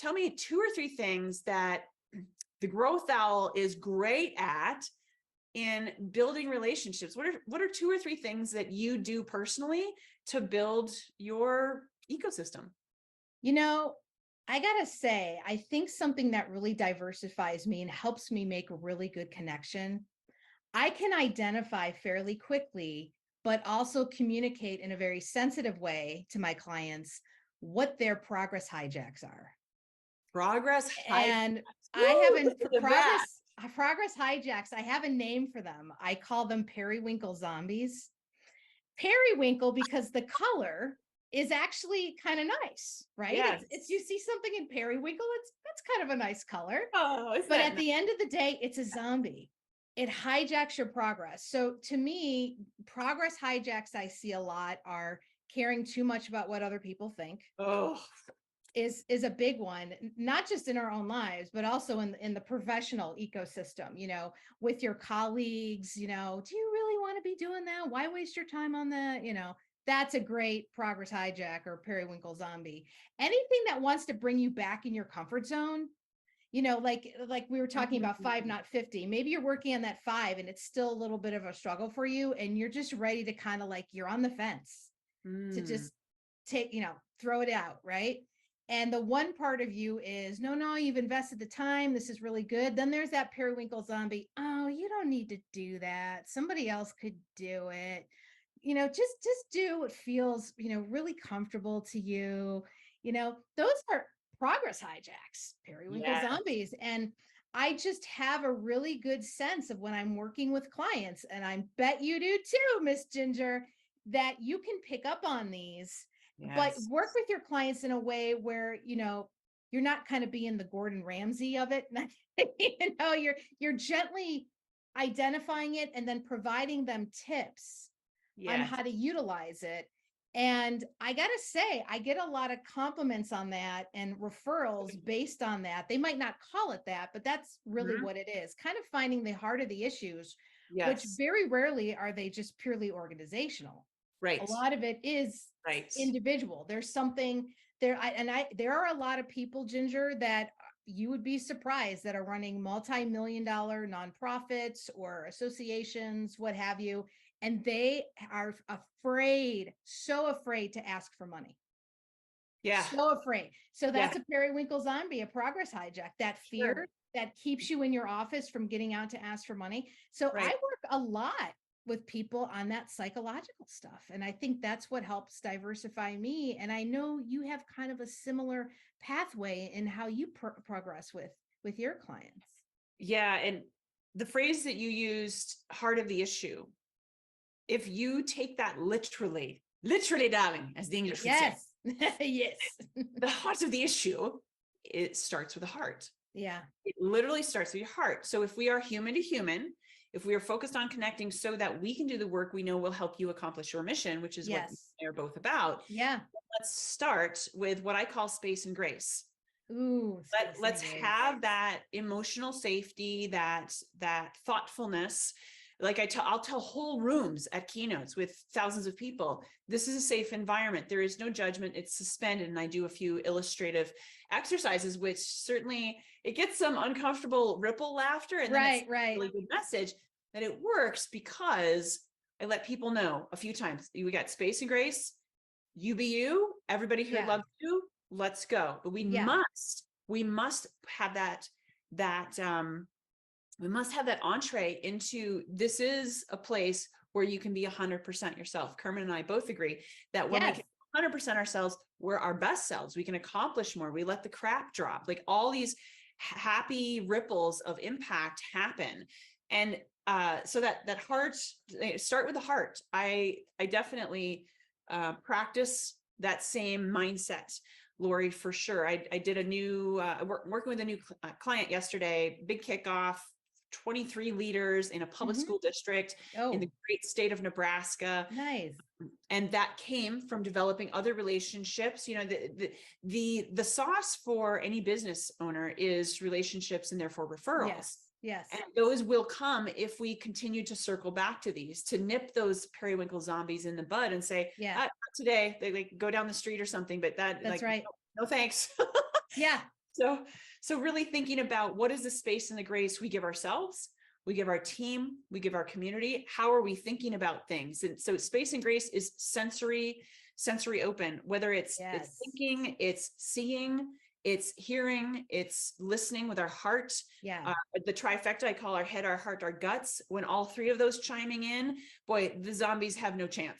tell me 2 or 3 things that the growth owl is great at in building relationships. What are 2 or 3 things that you do personally to build your ecosystem? I gotta say, I think something that really diversifies me and helps me make a really good connection. I can identify fairly quickly, but also communicate in a very sensitive way to my clients what their progress hijacks are. Progress And I Woo, haven't listen to that. progress hijacks. I have a name for them. I call them periwinkle zombies. Periwinkle because the color is actually kind of nice, right? Yes. It's you see something in periwinkle, that's kind of a nice color. Oh, isn't But that at the end of the day, it's a zombie. It hijacks your progress. So to me, progress hijacks I see a lot are caring too much about what other people think. Oh, Is a big one, not just in our own lives, but also in the professional ecosystem, with your colleagues, do you really want to be doing that? Why waste your time on that? That's a great progress hijack or periwinkle zombie. Anything that wants to bring you back in your comfort zone, like we were talking about 5 not 50. Maybe you're working on that 5 and it's still a little bit of a struggle for you and you're just ready to kind of like you're on the fence to just take, throw it out, right? And the one part of you is, no, you've invested the time. This is really good. Then there's that periwinkle zombie. Oh, you don't need to do that. Somebody else could do it. Just do what feels, really comfortable to you. Those are progress hijacks, periwinkle yes. zombies. And I just have a really good sense of when I'm working with clients, and I bet you do too, Miss Ginger, that you can pick up on these. But Yes. work with your clients in a way where, you're not kind of being the Gordon Ramsay of it. You're gently identifying it and then providing them tips on Yes. how to utilize it. And I got to say, I get a lot of compliments on that and referrals based on that. They might not call it that, but that's really what it is, kind of finding the heart of the issues, which Yes. very rarely are they just purely organizational. Right. A lot of it is Right. individual. There's something there. There are a lot of people, Ginger, that you would be surprised that are running multi-million-dollar nonprofits or associations, what have you. And they are so afraid to ask for money. Yeah. So afraid. So that's a periwinkle zombie, a progress hijack, that fear that keeps you in your office from getting out to ask for money. So I work a lot with people on that psychological stuff. And I think that's what helps diversify me. And I know you have kind of a similar pathway in how you progress with your clients. Yeah. And the phrase that you used, heart of the issue, if you take that literally, darling, as the English would say. Yes. The heart of the issue, it starts with the heart. Yeah. It literally starts with your heart. So if we are human to human, if we are focused on connecting so that we can do the work we know will help you accomplish your mission, which is what they're both about. Yeah. Let's start with what I call space and grace. Ooh, let's have that emotional safety, that thoughtfulness. Like I'll tell whole rooms at keynotes with thousands of people, this is a safe environment. There is no judgment. It's suspended. And I do a few illustrative exercises, which certainly it gets some uncomfortable ripple laughter. And then it's a really good message that it works because I let people know a few times, we got space and grace, you be you, everybody here loves you, let's go. But we must have that we must have that entree into, this is a place where you can be 100% yourself. Kerman and I both agree that when we can 100% ourselves, we're our best selves. We can accomplish more. We let the crap drop. Like all these happy ripples of impact happen. And so that heart, start with the heart. I definitely practice that same mindset, Lori, for sure. I did a new, working with a new client yesterday, big kickoff, 23 leaders in a public school district in the great state of Nebraska. Nice. And that came from developing other relationships. The sauce for any business owner is relationships and therefore referrals. Yes. And those will come if we continue to circle back to these, to nip those periwinkle zombies in the bud and say, not today, they like go down the street or something, but that's right. No thanks. So really thinking about what is the space and the grace we give ourselves, we give our team, we give our community. How are we thinking about things? And so space and grace is sensory open, whether it's thinking, it's seeing, it's hearing, it's listening with our heart. The trifecta I call our head, our heart, our guts. When all three of those chiming in, boy, the zombies have no chance.